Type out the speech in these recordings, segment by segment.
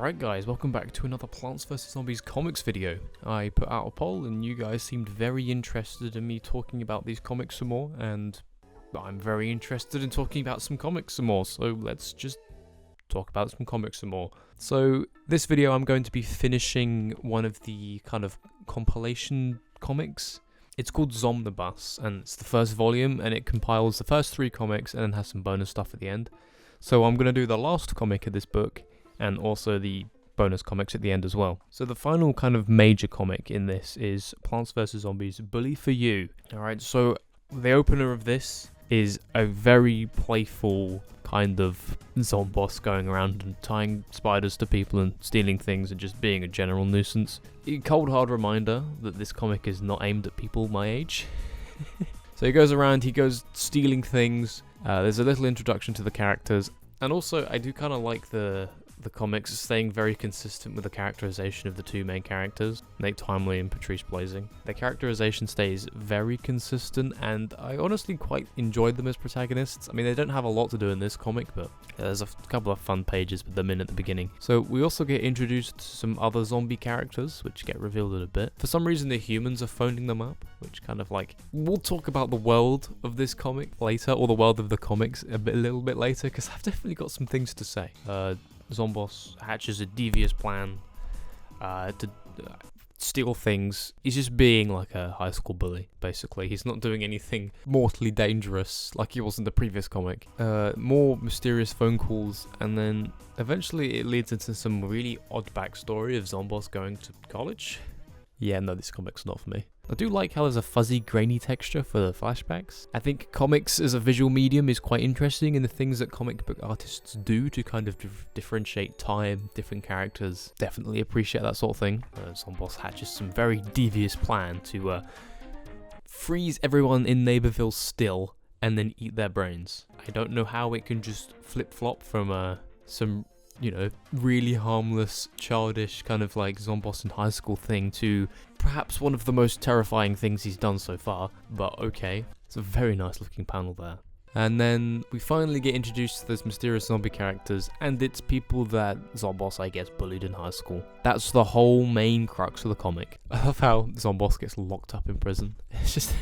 Alright guys, welcome back to another Plants vs Zombies comics video. I put out a poll and you guys seemed very interested in me talking about these comics some more, and I'm very interested in talking about some comics some more, so let's just talk about some comics some more. So this video I'm going to be finishing one of the kind of compilation comics. It's called Zomnibus, and it's the first volume, and it compiles the first 3 comics and then has some bonus stuff at the end. So I'm going to do the last comic of this book, and also the bonus comics at the end as well. So the final kind of major comic in this is Plants vs Zombies Bully for You. Alright, so the opener of this is a very playful kind of Zomboss going around and tying spiders to people and stealing things and just being a general nuisance. A cold hard reminder that this comic is not aimed at people my age. So he goes around, he goes stealing things, there's a little introduction to the characters, and also I do kind of like the comics staying very consistent with the characterization of the 2 main characters, Nate Timely and Patrice Blazing. Their characterization stays very consistent, and I honestly quite enjoyed them as protagonists. I mean, they don't have a lot to do in this comic, but there's a couple of fun pages with them in at the beginning. So we also get introduced to some other zombie characters, which get revealed in a bit. For some reason, the humans are phoning them up, which kind of like... We'll talk about the world of this comic later, or the world of the comics a little bit later, because I've definitely got some things to say. Zomboss hatches a devious plan to steal things. He's just being like a high school bully, basically. He's not doing anything mortally dangerous like he was in the previous comic. More mysterious phone calls, and then eventually it leads into some really odd backstory of Zomboss going to college. Yeah, no, this comic's not for me. I do like how there's a fuzzy, grainy texture for the flashbacks. I think comics as a visual medium is quite interesting, and the things that comic book artists do to kind of differentiate time, different characters. Definitely appreciate that sort of thing. Zomboss hatches some very devious plan to freeze everyone in NeighborVille still and then eat their brains. I don't know how it can just flip-flop from some... you know, really harmless, childish, kind of like Zomboss in high school thing to perhaps one of the most terrifying things he's done so far, but okay. It's a very nice looking panel there. And then we finally get introduced to those mysterious zombie characters, and it's people that Zomboss, I guess, bullied in high school. That's the whole main crux of the comic. I love how Zomboss gets locked up in prison. It's just...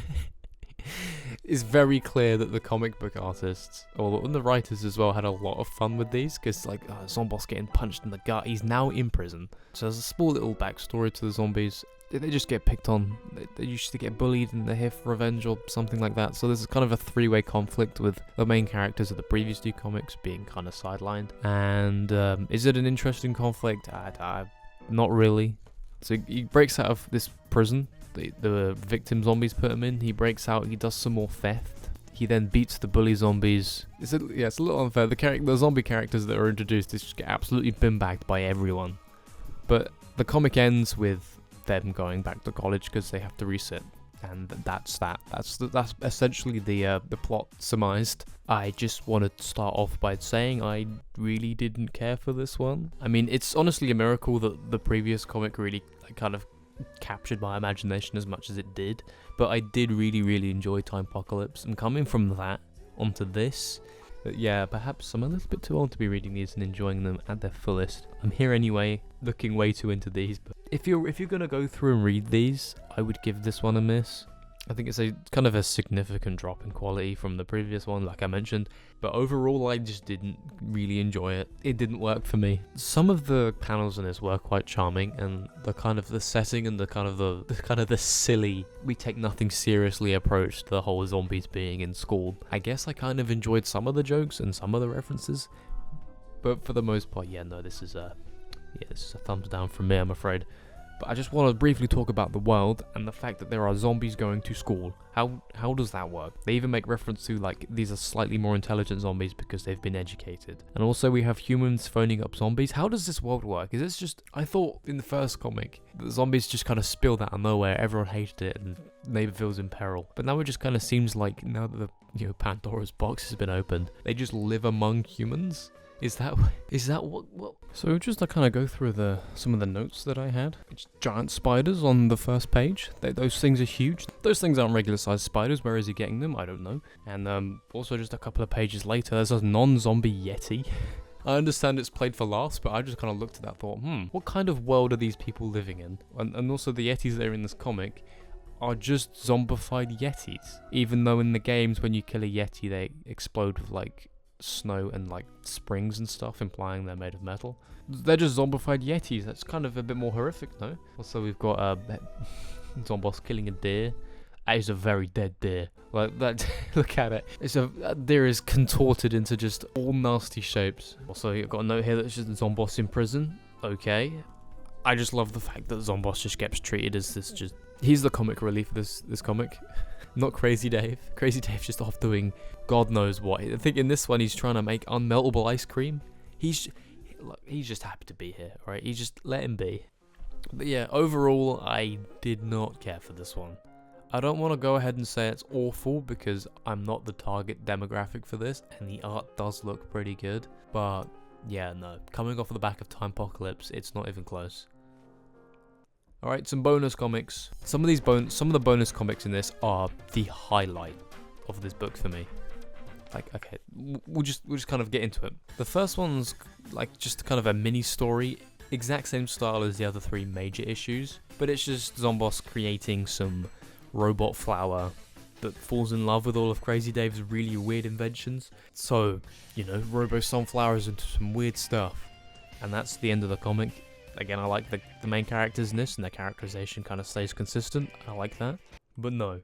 It's very clear that the comic book artists, or the writers as well, had a lot of fun with these, because like Zomboss getting punched in the gut, he's now in prison. So there's a small little backstory to the zombies. They just get picked on, they usually get bullied and they're here for revenge or something like that. So there's kind of a 3-way conflict with the main characters of the previous 2 comics being kind of sidelined. And is it an interesting conflict? Not really. So he breaks out of this prison. The victim zombies put him in. He breaks out, he does some more theft. He then beats the bully zombies. It's a little unfair. The zombie characters that are introduced just get absolutely bin-bagged by everyone. But the comic ends with them going back to college because they have to reset. And that's that. That's essentially the plot surmised. I just want to start off by saying I really didn't care for this one. I mean, it's honestly a miracle that the previous comic really kind of captured my imagination as much as it did, but I did really enjoy Timepocalypse, and coming from that onto this, yeah, perhaps I'm a little bit too old to be reading these and enjoying them at their fullest. I'm here anyway, looking way too into these, but if you're gonna go through and read these, I would give this one a miss. I think it's a kind of a significant drop in quality from the previous one, like I mentioned, but overall I just didn't really enjoy it. It didn't work for me. Some of the panels in this were quite charming, and the kind of the setting and the kind of the silly, we take nothing seriously approach to the whole zombies being in school. I guess I kind of enjoyed some of the jokes and some of the references, but for the most part, yeah, no, this is a thumbs down from me, I'm afraid. But I just want to briefly talk about the world and the fact that there are zombies going to school. How does that work? They even make reference to like these are slightly more intelligent zombies because they've been educated. And also we have humans phoning up zombies. How does this world work? Is this just... I thought in the first comic the zombies just kind of spilled out of nowhere, everyone hated it and NeighborVille's in peril. But now it just kind of seems like now that the Pandora's box has been opened, they just live among humans. Is that what? So just to kind of go through some of the notes that I had. It's giant spiders on the first page. Those things are huge. Those things aren't regular sized spiders. Where is he getting them? I don't know. And also just a couple of pages later, there's a non-zombie yeti. I understand it's played for laughs, but I just kind of looked at that and thought, what kind of world are these people living in? And also the Yetis that are in this comic are just zombified Yetis. Even though in the games, when you kill a Yeti, they explode with like snow and like springs and stuff, implying they're made of metal. They're just zombified Yetis. That's kind of a bit more horrific, no? Also, we've got Zomboss killing a deer. That is a very dead deer. Like that. Look at it. That deer is contorted into just all nasty shapes. Also, you've got a note here that's just Zomboss in prison. Okay. I just love the fact that Zomboss just gets treated as this just. He's the comic relief of this comic. Not Crazy Dave. Crazy Dave's just off doing God knows what. I think in this one he's trying to make unmeltable ice cream. He's just happy to be here, right? He just let him be. But yeah, overall, I did not care for this one. I don't want to go ahead and say it's awful because I'm not the target demographic for this, and the art does look pretty good. But yeah, no, coming off of the back of Timepocalypse, it's not even close. Alright, some bonus comics. Some of the bonus comics in this are the highlight of this book for me. Like, okay, we'll just kind of get into it. The first one's like just kind of a mini story, exact same style as the other 3 major issues, but it's just Zomboss creating some robot flower that falls in love with all of Crazy Dave's really weird inventions. So, you know, robo-sunflowers into some weird stuff. And that's the end of the comic. Again, I like the main characters in this, and their characterization kind of stays consistent. I like that. But no,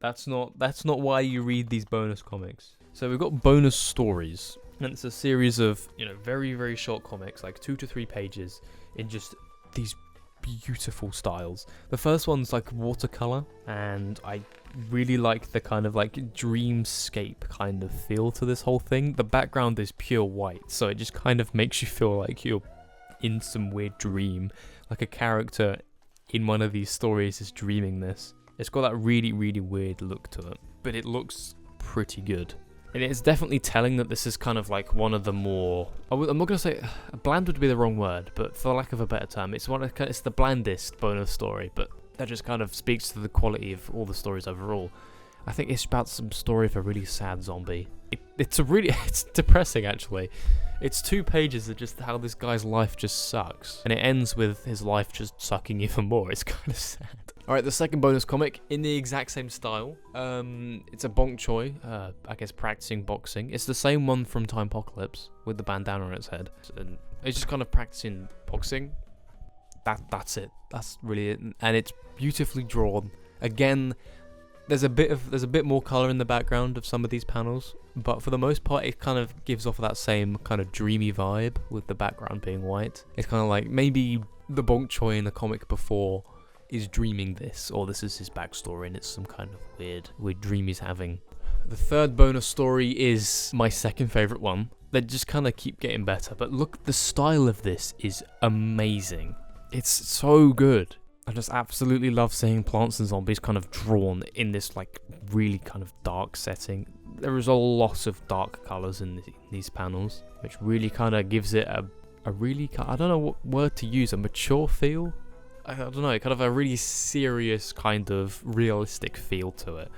that's not why you read these bonus comics. So we've got bonus stories, and it's a series of, you know, very, very short comics, like 2 to 3 pages, in just these beautiful styles. The first one's like watercolor, and I really like the kind of like dreamscape kind of feel to this whole thing. The background is pure white, so it just kind of makes you feel like you're in some weird dream, like a character in one of these stories is dreaming this. It's got that really, really weird look to it, but it looks pretty good. And it's definitely telling that this is kind of like one of the more, I'm not going to say, bland would be the wrong word, but for lack of a better term, it's the blandest bonus story, but that just kind of speaks to the quality of all the stories overall. I think it's about some story of a really sad zombie. It's depressing actually. It's 2 pages of just how this guy's life just sucks. And it ends with his life just sucking even more. It's kind of sad. Alright, the second bonus comic, in the exact same style. It's a bonk choi, I guess practicing boxing. It's the same one from Timepocalypse, with the bandana on its head. And it's just kind of practicing boxing. That's it. That's really it. And it's beautifully drawn. Again, there's a bit more color in the background of some of these panels, but for the most part it kind of gives off that same kind of dreamy vibe with the background being white. It's kind of like maybe the bonk choi in the comic before is dreaming this, or this is his backstory and it's some kind of weird dream he's having. The third bonus story is my second favorite one. They just kind of keep getting better, but look, the style of this is amazing. It's so good. I just absolutely love seeing plants and zombies kind of drawn in this like really kind of dark setting. There is a lot of dark colours in these panels, which really kind of gives it a really, I don't know what word to use, a mature feel? I don't know, kind of a really serious kind of realistic feel to it,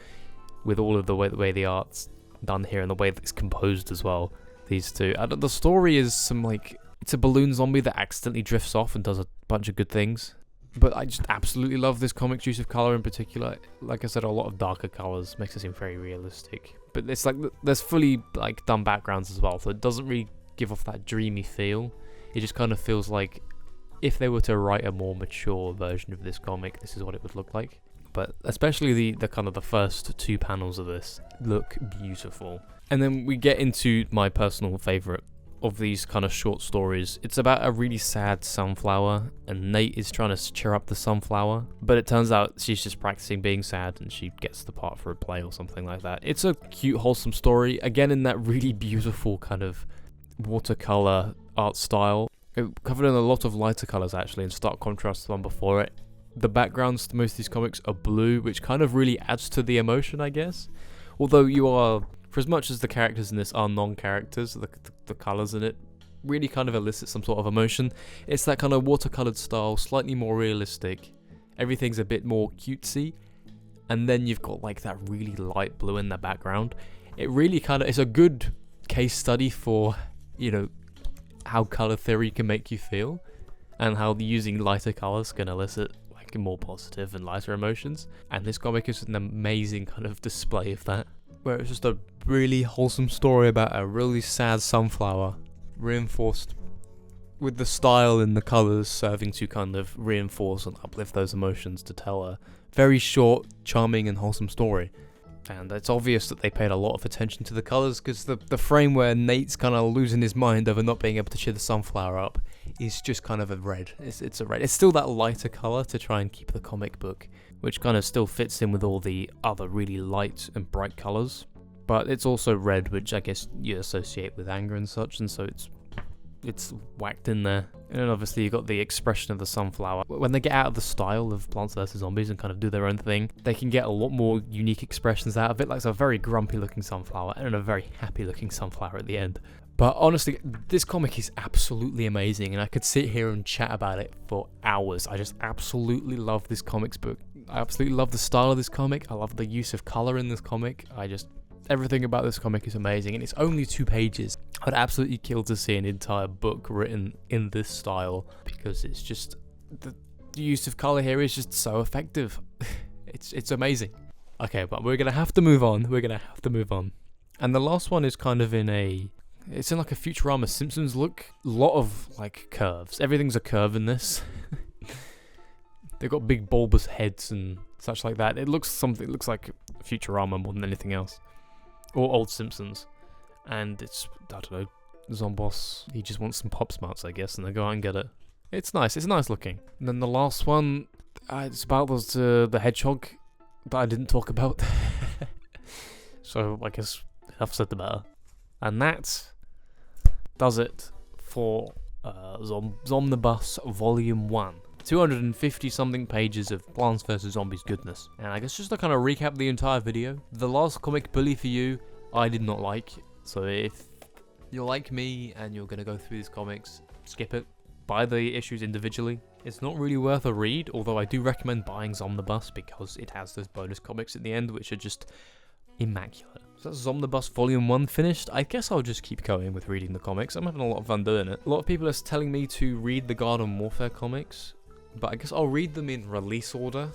with all of the way the art's done here and the way that it's composed as well, these two. The story is some like, it's a balloon zombie that accidentally drifts off and does a bunch of good things. But I just absolutely love this comic's use of colour in particular. Like I said, a lot of darker colours makes it seem very realistic. But it's like, there's fully like done backgrounds as well, so it doesn't really give off that dreamy feel. It just kind of feels like if they were to write a more mature version of this comic, this is what it would look like. But especially the kind of the first 2 panels of this look beautiful. And then we get into my personal favourite of these kind of short stories. It's about a really sad sunflower, and Nate is trying to cheer up the sunflower, but it turns out she's just practicing being sad and she gets the part for a play or something like that. It's a cute, wholesome story, again in that really beautiful kind of watercolor art style. It covered in a lot of lighter colors actually, in stark contrast to the one before it. The backgrounds to most of these comics are blue, which kind of really adds to the emotion, I guess. Although you are, for as much as the characters in this are non-characters, the colours in it really kind of elicit some sort of emotion. It's that kind of watercoloured style, slightly more realistic. Everything's a bit more cutesy. And then you've got like that really light blue in the background. It really kind of is a good case study for, you know, how color theory can make you feel, and how using lighter colors can elicit like more positive and lighter emotions. And this comic is an amazing kind of display of that, where it's just a really wholesome story about a really sad sunflower, reinforced with the style and the colors serving to kind of reinforce and uplift those emotions to tell a very short, charming and wholesome story. And it's obvious that they paid a lot of attention to the colors, because the frame where Nate's kind of losing his mind over not being able to cheer the sunflower up is just kind of a red. It's a red. It's still that lighter color to try and keep the comic book, which kind of still fits in with all the other really light and bright colors. But it's also red, which I guess you associate with anger and such, and so it's whacked in there. And then obviously you got the expression of the sunflower. When they get out of the style of Plants vs Zombies and kind of do their own thing, they can get a lot more unique expressions out of it, like a very grumpy looking sunflower and a very happy looking sunflower at the end. But honestly, this comic is absolutely amazing, and I could sit here and chat about it for hours. I just absolutely love this comics book. I absolutely love the style of this comic. I love the use of color in this comic. Everything about this comic is amazing, and it's only 2 pages. I'd absolutely kill to see an entire book written in this style, because it's just, the use of color here is just so effective. It's amazing. Okay, but we're gonna have to move on. And the last one is kind of it's in like a Futurama Simpsons look. A lot of like curves. Everything's a curve in this. They've got big bulbous heads and such like that. It looks like Futurama more than anything else. Or old Simpsons. And it's, I don't know, Zomboss, he just wants some Pop Smarts, I guess, and they go out and get it. It's nice looking. And then the last one, it's about the hedgehog that I didn't talk about. So I guess enough said the matter. And that does it for Zomnibus Volume 1. 250 something pages of Plants vs Zombies goodness. And I guess just to kind of recap the entire video, the last comic, Bully for You, I did not like. So if you're like me and you're going to go through these comics, skip it. Buy the issues individually. It's not really worth a read, although I do recommend buying Zomnibus because it has those bonus comics at the end, which are just immaculate. So that's Zomnibus Volume 1 finished. I guess I'll just keep going with reading the comics. I'm having a lot of fun doing it. A lot of people are telling me to read the Garden Warfare comics, but I guess I'll read them in release order,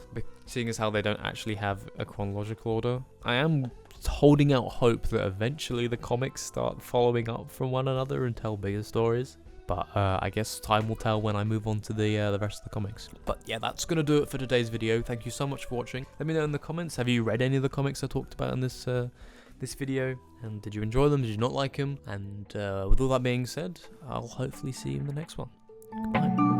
seeing as how they don't actually have a chronological order. I am holding out hope that eventually the comics start following up from one another and tell bigger stories. But I guess time will tell when I move on to the rest of the comics. But yeah, that's going to do it for today's video. Thank you so much for watching. Let me know in the comments, have you read any of the comics I talked about in this video? And did you enjoy them? Did you not like them? And with all that being said, I'll hopefully see you in the next one. Goodbye.